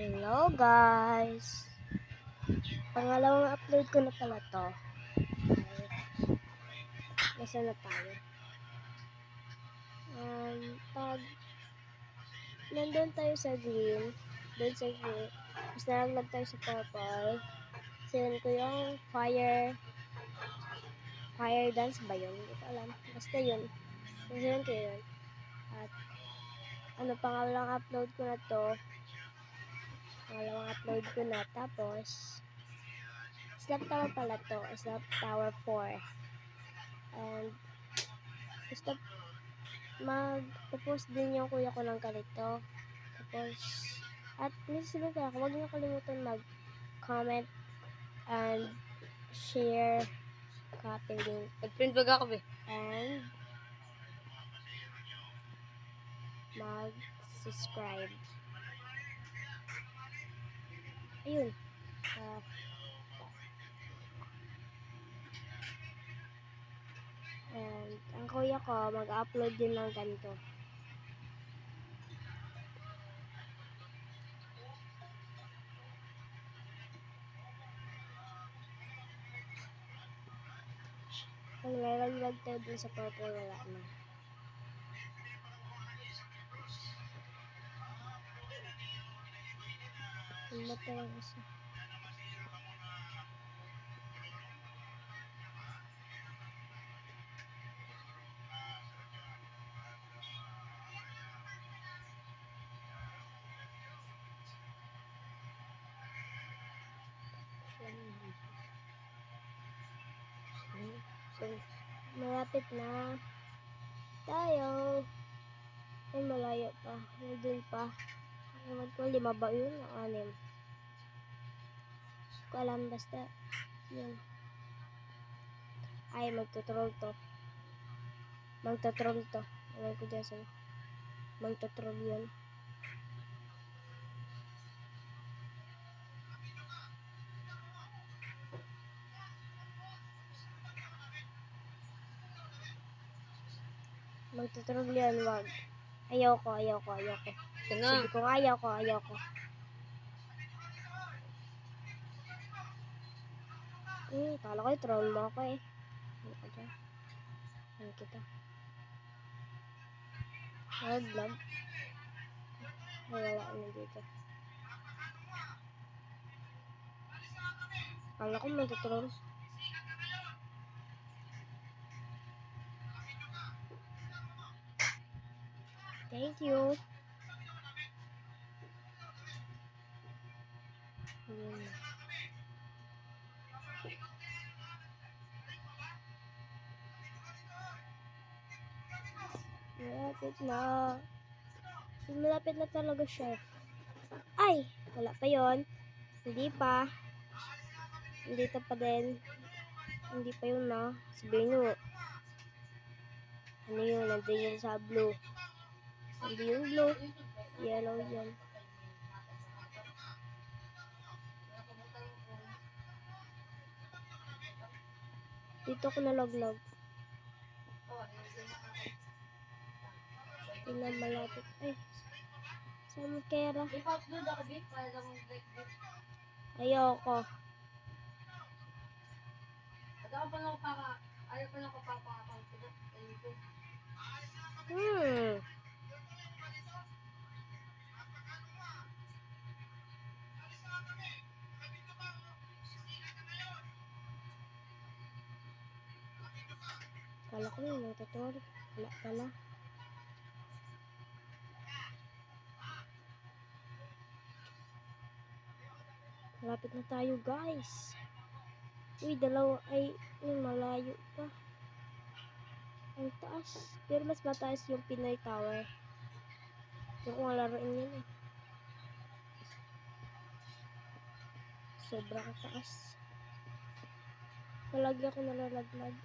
Hello guys! Pangalawang upload ko na pala to. Nasa na tayo? Pag nandun tayo sa green, tapos nalaglag tayo sa purple, sinun ko yung fire dance ba yun? Hindi ko alam. Basta yun. Sinun ko yun. At pangalawang upload ko na to. Tapos Slap Tower pala to. Slap Tower 4. And gusto mag-post din yung kuya ko ng ganito. Tapos, at sabihin ko, huwag niyo kalimutan mag-comment and share, copy link, Nag-print bag ako, be. and mag-subscribe. Ayun. And ang kuya ko, mag-upload din ng ganito. Pag nalaglag tayo dun sa purple, wala na. Namatay ang isa. Malapit na tayo. Ay, malayo pa. Nandun pa. Ewan ko, 5 ba yun? O 6? Hindi ko alam, basta yun. Ay, magtutroll to. Ewan ko dyan sa'yo. Magtutroll yun. Magtutroll yan, wag. Ayoko. Sabi ko nga, ayoko. Kala ko troll mo ako eh. Ano ka dyan? Ano kita? Vlog. Ay, wala na dito. Kala ko magtutroll. Thank you. Malapit na. Malapit na talaga siya. Ay! Wala pa yon. Hindi pa. Dito pa din. Hindi pa yun na. Sabihin nyo. Ano yun? Nandun yun sa blue. Hindi yung blue. Yellow yun. Dito ko nalaglag. Hindi na malapit. Ay. Saan mo kera? Ayoko. Kala ko yun, nagtutor. Wala pala. Malapit na tayo, guys. Uy, dalawa ay malayo pa. Ang taas. Pero mas mataas yung Pinoy Tower. Yung kung laruin yun eh. Sobrang taas. Palagi ako nalalaglag.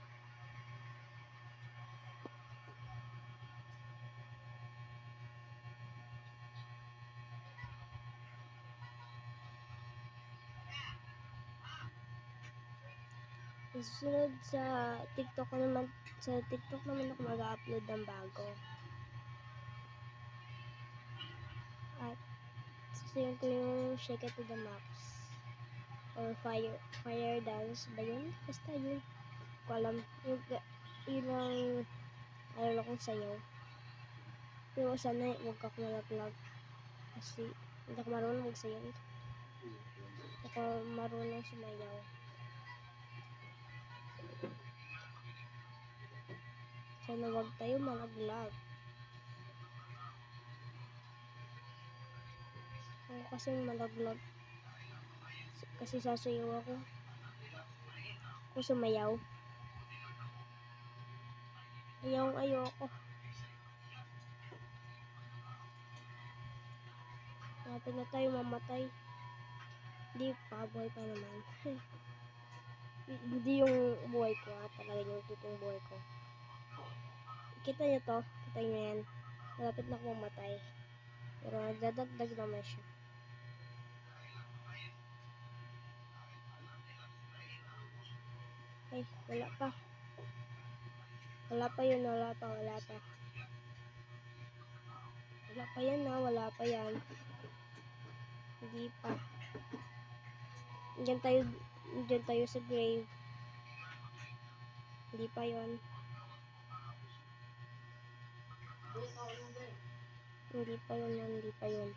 Susunod sa TikTok naman ako mag-upload ng bago. At Sasayaw ko yung Shake It to the Max. Or Fire Dance ba yun? Basta yun. Ko alam. Yun ang alam kong sayaw. Pero sana huwag ka malaglag. Kasi hindi ako marunong magsayaw. Hindi ako marunong sumayaw. Sana huwag tayo malaglag. Ako kasing malaglag. Kasi sasayaw ako. Ako sumayaw. Ayoko. Lapit na tayo mamatay. Hindi pa, buhay pa naman. Hindi yung buhay ko talaga yung totoong buhay ko. Kita nyo to? Kita nyo yan? Malapit na akong mamatay. Pero nagdadagdag naman siya. Ay, wala pa. Wala pa yun, wala pa. Wala pa yan wala pa yan. Hindi pa. Diyan tayo sa grave. Hindi pa yun. Hindi pa yun.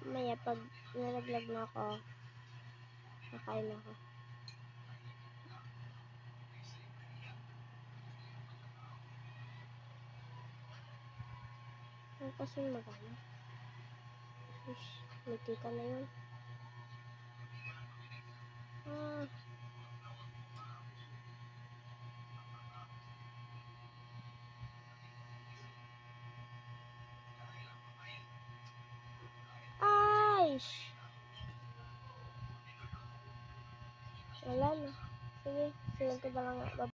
Maya pag nalaglag na ako, nakain ako. Ang kasing magana. Ish, nagkita na yun. Ay! Wala na. Sige, sige ko ba lang. Bye-bye.